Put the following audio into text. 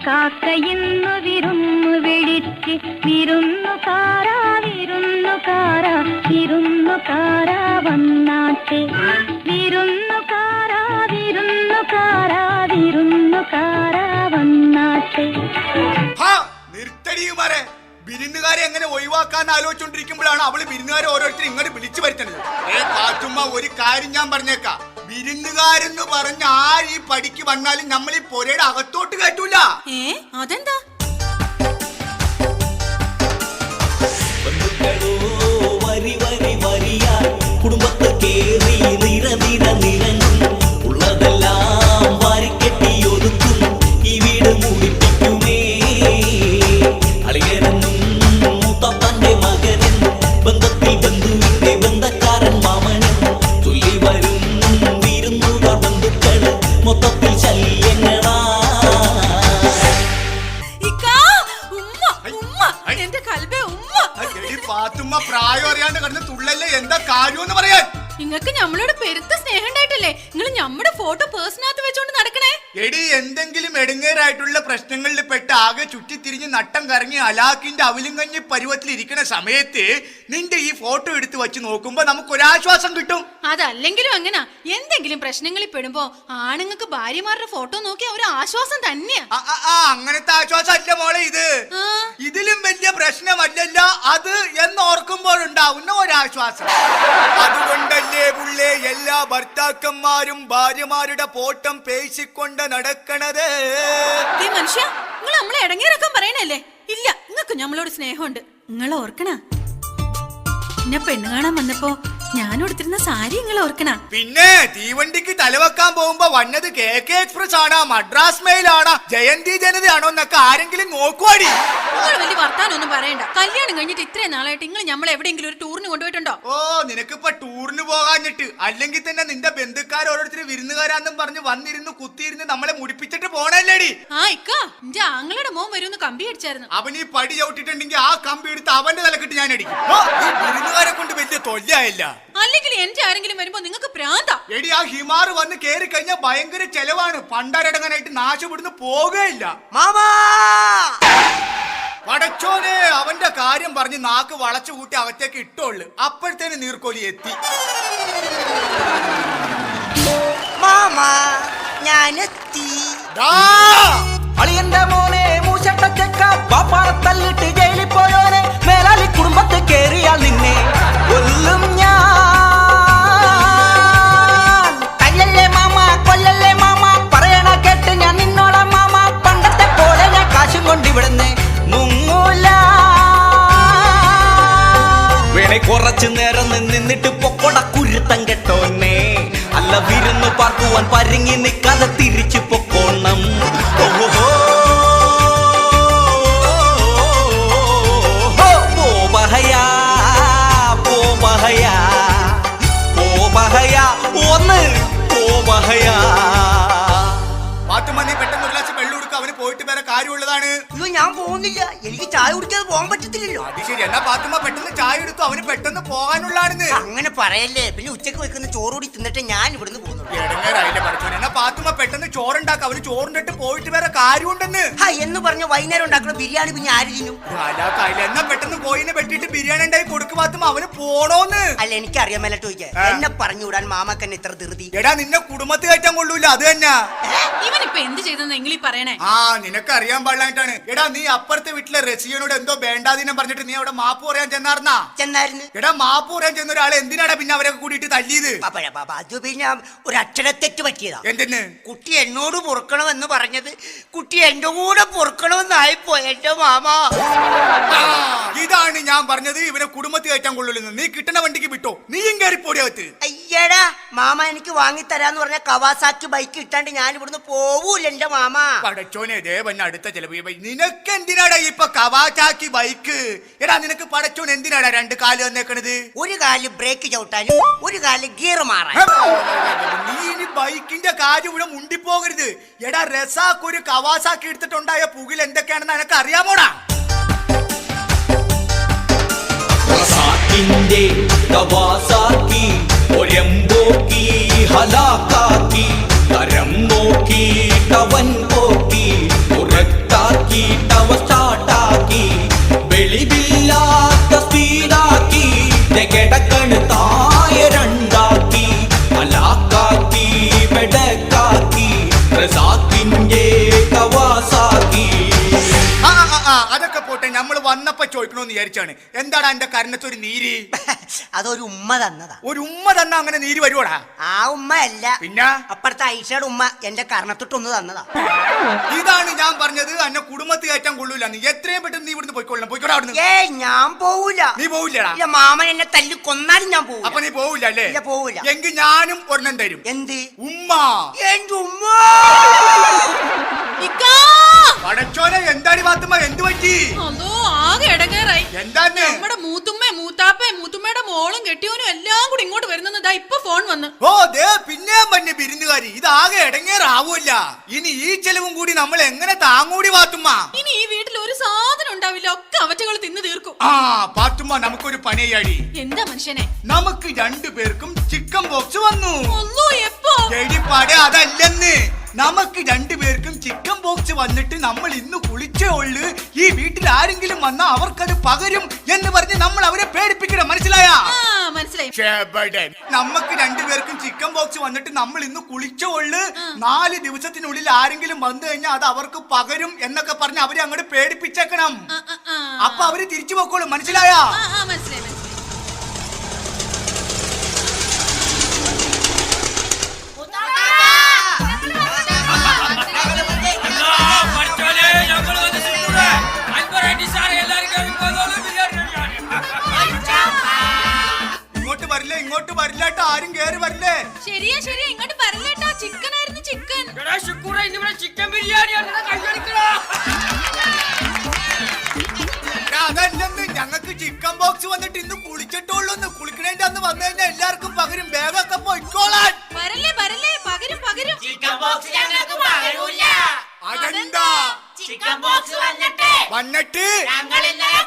കാക്കയിന്നു വിരുന്നു വിളിച്ച് വിരുന്നുകാരാ വിരുന്നുകാരാ വിരുന്നുകാരാ വന്നാട്ടെ വിരുന്നുകാരാ വിരുന്നുകാരാ വിരുന്നുകാരാ വന്നാട്ടെ. നിർത്തടിയുമാരെ വിരുന്നുകാരെ എങ്ങനെ ഒഴിവാക്കാൻ ആലോചിച്ചോണ്ടിരിക്കുമ്പോഴാണ് അവള് വിരുന്നുകാരെ ഓരോരുത്തരും ഇങ്ങോട്ട് വിളിച്ചു വരുത്തുന്നത്. പാത്തുമ്മ ഒരു കാര്യം ഞാൻ പറഞ്ഞേക്കാം, വിരുന്നുകാരെന്ന് പറഞ്ഞ ആര് ഈ പടിക്ക് വന്നാലും നമ്മൾ ഈ പൊരയുടെ അകത്തോട്ട് കയറ്റൂല. അതെന്താ? കുടുംബത്ത് കേറി നിര നിര നിരങ്ങും ഉള്ളതെല്ലാം വാരിക്കെട്ടി ഒതുക്കും ഈ വീട് മൂടിപ്പിക്കുമേ. അളിയനെന്നും മൂത്തപ്പന്റെ മകനെന്നും ബന്ധത്തിൽ ബന്ധുവിന്റെ ബന്ധക്കാരൻ മാമനെന്നും ചൊല്ലി വരും വിരുന്നുകാർ ബന്ധുക്കള് മൊത്തത്തിൽ ശല്യങ്ങളാ. പാത്തുമ്മ പ്രായം അറിയാണ്ട് കിടന്ന് തുള്ളല്ലേ, എന്താ കാര്യമെന്ന് പറയാൻ? നിങ്ങക്ക് നമ്മളോട് പെരുത്ത സ്നേഹം ഉണ്ടായിട്ടല്ലേ നിങ്ങൾ നമ്മുടെ ഫോട്ടോ പേഴ്സിനകത്ത് വെച്ചോണ്ട് നടക്കണേ? എടി, എന്തെങ്കിലും എടങ്ങേറായിട്ടുള്ള പ്രശ്നങ്ങളിൽ പെട്ട് ആകെ ചുറ്റിത്തിരിഞ്ഞ് നട്ടം കറങ്ങി അലാക്കിന്റെ അവലും കഞ്ഞി പരുവത്തിൽ ഇരിക്കുന്ന സമയത്ത് നിന്റെ ഈ ഫോട്ടോ എടുത്ത് വെച്ച് നോക്കുമ്പോ നമുക്കൊരാശ്വാസം കിട്ടും. അതല്ലെങ്കിലും അങ്ങനെ എന്തെങ്കിലും പ്രശ്നങ്ങളിൽ പെടുമ്പോ ആണുങ്ങൾക്ക് ഭാര്യമാരുടെ ഫോട്ടോ നോക്കി ഒരു ആശ്വാസം തന്നെയാ. അങ്ങനത്തെ ആശ്വാസം അല്ല മോളെ ഇത്. ഇതിലും വലിയ പ്രശ്നമല്ലല്ല അത് എന്നോർക്കുമ്പോഴുണ്ടാവുന്ന ഒരാശ്വാസം. അതുകൊണ്ടല്ലേ പുള്ളേ എല്ലാ ഭർത്താക്കന്മാരും ഭാര്യമാരുടെ ഫോട്ടം പേശിക്കൊണ്ട് നടക്കണത്. മനുഷ്യ, നിങ്ങൾ നമ്മളെ ഇടങ്ങേറക്കാൻ പറയണല്ലേ? ഇല്ല, നിങ്ങൾക്ക് നമ്മളോട് സ്നേഹമുണ്ട്. നിങ്ങൾ ഓർക്കണ എന്നെ പെണ്ണ് കാണാൻ വന്നപ്പോ ഞാൻ കൊടുത്തിരുന്ന സാരി നിങ്ങൾ ഓർക്കണ? പിന്നെ തീവണ്ടിക്ക് തലവെക്കാൻ പോകുമ്പോ വന്നത് KK എക്സ്പ്രസ് ആണോ, മദ്രാസ് മെയിൽ ആണോ, ജയന്തി ജനതയാണോ എന്നൊക്കെ ആരെങ്കിലും നോക്കുവാടി. നിങ്ങൾ വലിയ വർത്താനൊന്നും പറയണ്ട. കല്യാണം കഴിഞ്ഞിട്ട് ഇത്രയും നാളായിട്ട് നിങ്ങൾ നമ്മൾ എവിടെയെങ്കിലും ഒരു ടൂറിന് കൊണ്ടുപോയിട്ടുണ്ടോ? നിനക്കിപ്പോ ടൂറിന് പോകാഞ്ഞിട്ട്, അല്ലെങ്കിൽ തന്നെ നിന്റെ ബന്ധുക്കാർ ഓരോരുത്തർ വിരുന്നുകാരാന്നും പറഞ്ഞ് വന്നിരുന്ന് കുത്തിയിരുന്ന് നമ്മളെ മുടിപ്പിച്ചിട്ട് പോണല്ലേടി. എന്റെ ആങ്ങളുടെ മോൻ വരുമെന്ന് കമ്പി അടിച്ചായിരുന്നു. അവൻ ഈ പടി ചവിട്ടിട്ടുണ്ടെങ്കിൽ ആ കമ്പി എടുത്ത് അവന്റെ തലക്കിട്ട് ഞാൻ അടിക്കും. വിരുന്നുകാരെ കൊണ്ട് വലിയ തൊല്ലയായില്ല. അല്ലെങ്കിൽ എന്റെ ആരെങ്കിലും വരുമ്പോ നിങ്ങൾക്ക് പ്രാന്താ. എടി, ആ ഹിമാർ വന്ന് കേറി കഴിഞ്ഞാൽ ഭയങ്കര ചെലവാണ്. പണ്ടാരടങ്ങാനായിട്ട് നാശപ്പെടുന്ന് പോകുകയില്ല. പടച്ചോനെ, അവന്റെ കാര്യം പറഞ്ഞ് നാക്ക് വളച്ചു കൂട്ടി അകത്തേക്ക് ഇട്ടോളു. അപ്പോഴത്തേന് നീർക്കോലി എത്തി. ഞാനെത്തി. അളിയന്റെ മോനെ മൂശട്ടച്ചക്ക പാപ്പാറെ തല്ലിട്ട് ജയിലിൽ പോയോനെ മേലാലി കുടുംബത്ത് കേറിയാൽ നിന്നെ കൊല്ലും ഞാൻ. കല്ലല്ലേ മാമ കൊല്ലല്ലേ മാമ പറയണ കേട്ട് ഞാൻ നിന്നോളാം മാമ. പണ്ടത്തെ പോലെ ഞാൻ കാശും കൊണ്ടിവിടുന്ന് മുങ്ങൂല. വേണേ കുറച്ചു നേരം നിന്നിട്ട് പൊക്കോട കുരുത്തം കെട്ടോനെ. അല്ല വിരുന്നു പാർക്കുവാൻ പരിങ്ങി നിൽക്കാതെ തിരിച്ചു പൊക്കോണം. പെട്ടെന്ന് ഒരു ഗ്ലാസ് വെള്ളം കൊടുക്കുക, അവന് പോയിട്ട് വേറെ കാര്യമുള്ളതാണ്. ഞാൻ പോകുന്നില്ല, എനിക്ക് ചായ കുടിക്കാതെ പോകാൻ പറ്റത്തില്ലല്ലോ. അത് ശരി, എന്നാ പാത്തുമ്മ പെട്ടെന്ന് ചായ എടുത്തു, അവന് പെട്ടെന്ന് പോകാനുള്ളതാണെന്ന്. അങ്ങനെ പറയല്ലേ, പിന്നെ ഉച്ചക്ക് വെക്കുന്ന ചോറുകൂടി തിന്നിട്ട് ഞാൻ ഇവിടുന്ന് പോകുന്നു. ഇടങ്ങേറായില്ലേ പഠിച്ചോനെ. എന്നാ പാത്തുമ്മ പെട്ടെന്ന് ചോറുണ്ടാക്കുക, അവന് ചോറുണ്ടിട്ട് പോയിട്ട് വേറെ കാര്യമുണ്ടെന്ന്. എന്ന് പറഞ്ഞ വൈകുന്നേരം ഉണ്ടാക്കുന്ന ബിരിയാണി പിന്നെ ആര് തിന്നും? എന്നാ പെട്ടെന്ന് കോയിനെ വെട്ടിട്ട് ബിരിയാണി ഉണ്ടായി കൊടുക്ക് പാത്തുമ്മ, അവന് പോണോന്ന്. അല്ല, എനിക്കറിയാൻ മേലട്ട് ചോദിക്കാൻ എന്നെ പറഞ്ഞുവിടാൻ മാമക്കന്നെ ഇത്ര ധൃതി. എടാ, നിന്നെ കുടുംബത്ത് കയറ്റാൻ കൊള്ളൂല, അത് തന്നെ. ഇവനിപ്പൊ എന്ത് ചെയ്തെന്ന് എങ്കിൽ പറയണേ? നിനക്കറിയാൻ പാടില്ലായിട്ടാണ്. എടാ, നീ അപ്പുറത്തെ വീട്ടിലെ റസിയനോട് എന്തോ വേണ്ടാതിനം പറഞ്ഞിട്ട് നീ അവിടെ മാപ്പ് പറയാൻ ചെന്നായിരുന്നു. എടാ, മാപ്പ് പറയാൻ ചെന്ന ഒരാളെ എന്തിനാടാ പിന്നെ അവരെ കൂടിയിട്ട് തല്ലിയത്? അത് പിന്നെ ഒരു അക്ഷരത്തെറ്റ് പറ്റിയതാ. എന്തിന്? കുട്ടി എന്നോട് പൊറുക്കണമെന്ന് പറഞ്ഞത് കുട്ടി എന്റെ കൂടെ പൊറുക്കണമെന്നായിപ്പോ എന്റെ മാമ. ഇതാണ് ഞാൻ പറഞ്ഞത്, ഇവനെ കുടുംബത്തിൽ കയറ്റാൻ കൊള്ളൂലെന്ന്. നീ കിട്ടണ വണ്ടിക്ക് വിട്ടോ, നീയും കയറിപ്പോടിയകത്ത്. അയ്യടാ മാമ, എനിക്ക് വാങ്ങിത്തരാന്ന് പറഞ്ഞ കവാസാക്കി ബൈക്ക് ഇട്ടാണ്ട് ഞാൻ ഇവിടുന്ന് പോവൂല എന്റെ മാമ. പടച്ചോനെ, ദേവൻ അടുത്ത ചിലവ്. നിനക്ക് എന്തിനാടാ ഇപ്പൊ കവാസാക്കി ബൈക്ക്? എടാ, നിനക്ക് പടച്ചോൻ എന്തിനാടാ രണ്ട് കാല് വന്നേക്കണത്? ഒരു കാല് ബ്രേക്ക് ചവിട്ടാനും ഒരു കാല് ഗിയർ മാറാൻ. നീ ഇനി ബൈക്കിന്റെ കാര്യം ഇവിടെ മുണ്ടിപ്പോകരുത്. എടാ, റസാക്ക് ഒരു കവാസാക്കി എടുത്തിട്ടുണ്ടായ പുകിൽ എന്തൊക്കെയാണെന്ന് എനക്ക് അറിയാമോടാ? ഒരെമ്പോക്കി ഹലാക്കാക്കി തരം നോക്കി കവൻ പോക്കി ഉറക്ക നോക്കിയിട്ടവ സ്റ്റാർട്ടാക്കി വെളിവില്ലാത്ത സ്പീഡാക്കി കിടക്കണ് തായ രണ്ടാക്കി അലാക്കാക്കി മെടക്കാക്കി റസാക്കിന്റെ കവാസാക്കി. അതൊക്കെ പോട്ടെ, നമ്മൾ വന്നപ്പോ ചോദിക്കണോന്ന് വിചാരിച്ചാണ്. എന്താണ് എന്റെ കരണത്തൊരു നീര്? അതൊരു ഉമ്മ തന്നതാ. ഒരു ഉമ്മ തന്നാ അങ്ങനെ നീര് വരുവാടാ? ആ ഉമ്മ അല്ല, പിന്നെ അപ്പുറത്തെ ഐഷയുടെ ഉമ്മ എന്റെ കർണത്തിട്ടൊന്ന് തന്നതാ. ഇതാണ് ഞാൻ പറഞ്ഞത്, എന്നെ കുടുംബത്തിൽ കയറ്റാൻ കൊള്ളൂല. നീ എത്രയും പെട്ടെന്ന് നീ ഇവിടുന്ന് പോയിക്കൊള്ളണം. പോയിക്കോടാ അവിടുന്ന്. ഏയ് ഞാൻ പോവൂല. നീ പോവില്ലടാ? ഇല്ല, മാമൻ എന്നെ തല്ലി കൊന്നാലും ഞാൻ പോവും. അപ്പൊ നീ പോവില്ല അല്ലേ? ഇല്ല, പോവൂല. എങ്കിൽ ഞാനും ഒരെണ്ണം തരും. എന്ത് ഉമ്മ? എന്റെ ഉമ്മ. ഇക്കാ! പടച്ചോനെ, എന്താടി പാത്തുമ്മ, എന്ത് പറ്റി? അതോ ആകെ ഇടങ്ങേറായി. എന്താന്ന്? നമ്മുടെ മൂത്തുമ്മ മൂത്താപ്പ മൂത്തുമ്മയുടെ മോളും കെട്ടിയോനും എല്ലാം കൂടി ഇങ്ങോട്ട് വരുന്നതാ ഇപ്പൊ ഫോൺ വന്ന്. ഓ ദേ പിന്നെയും പറഞ്ഞ വിരുന്നുകാരി, ഇതാകെ ഇടങ്ങേറാവൂല്ല. ഇനി ഈ ചെലവും കൂടി നമ്മൾ എങ്ങനെ താങ്ങൂടി പാത്തുമ്മ? ഇനി ഈ വീട്ടിൽ ഒരു സാധനം ഉണ്ടാവില്ല, ഒക്കെ അവറ്റകൾ തിന്നു തീർക്കും. ആ പാത്തുമ്മ, നമുക്കൊരു പണിയാടി. എന്താ മനുഷ്യനെ? നമുക്ക് രണ്ടുപേർക്കും ചിക്കൻ ബോക്സ് വന്നു. ഒന്നോ എപ്പോ? എടിപ്പാടെ, അതല്ലെന്ന്. നമുക്ക് രണ്ടുപേർക്കും ചിക്കൻ ബോക്സ് വന്നിട്ട് നമ്മൾ ഇന്ന് കുളിച്ചേ ഉള്ളു. ഈ വീട്ടിൽ ആരെങ്കിലും വന്നാൽ അവർക്കത് പകരും എന്ന് പറഞ്ഞ് നമ്മൾ അവരെ പേടിപ്പിക്കണം. മനസ്സിലായ? മനസ്സിലായി. നമുക്ക് രണ്ടുപേർക്കും ചിക്കൻ ബോക്സ് വന്നിട്ട് നമ്മൾ ഇന്ന് കുളിച്ചേ ഉള്ളു. 4 ദിവസത്തിനുള്ളിൽ ആരെങ്കിലും വന്നു കഴിഞ്ഞാൽ അത് അവർക്ക് പകരും എന്നൊക്കെ പറഞ്ഞ് അവരെ അങ്ങോട്ട് പേടിപ്പിച്ചേക്കണം. അപ്പൊ അവര് തിരിച്ചു പോക്കോളും. മനസ്സിലായ? മനസ്സിലായി. ഇങ്ങോട്ട് വരില്ലേ, ഇങ്ങോട്ട് വരില്ലാട്ടോ, ആരും കേറി വരില്ലേ? ശരിയാ ശരിയാ, ഇങ്ങോട്ട് പറഞ്ഞേട്ടാ. ചിക്കൻ ആയിരുന്നു, ചിക്കൻ. ചിക്കൻ ബിരിയാണി അതല്ലെന്ന്, ഞങ്ങൾക്ക് ചിക്കൻ ബോക്സ് വന്നിട്ട് ഇന്ന് കുളിച്ചിട്ടുള്ളൂ. കുളിക്കണേന്റെ അന്ന് വന്നു കഴിഞ്ഞാൽ എല്ലാവർക്കും പകരും. ബാഗൊക്കെ പൊയ്ക്കോളാൻ. വരല്ലേ വരല്ലേ, പകരും പകരും. ചിക്കൻ ബോക്സ് ഞങ്ങൾക്ക് പകരൂല. അതെന്താ? ചിക്കൻ ബോക്സ് വന്നിട്ട് വന്നിട്ട് ഞങ്ങൾ ഇന്നലെ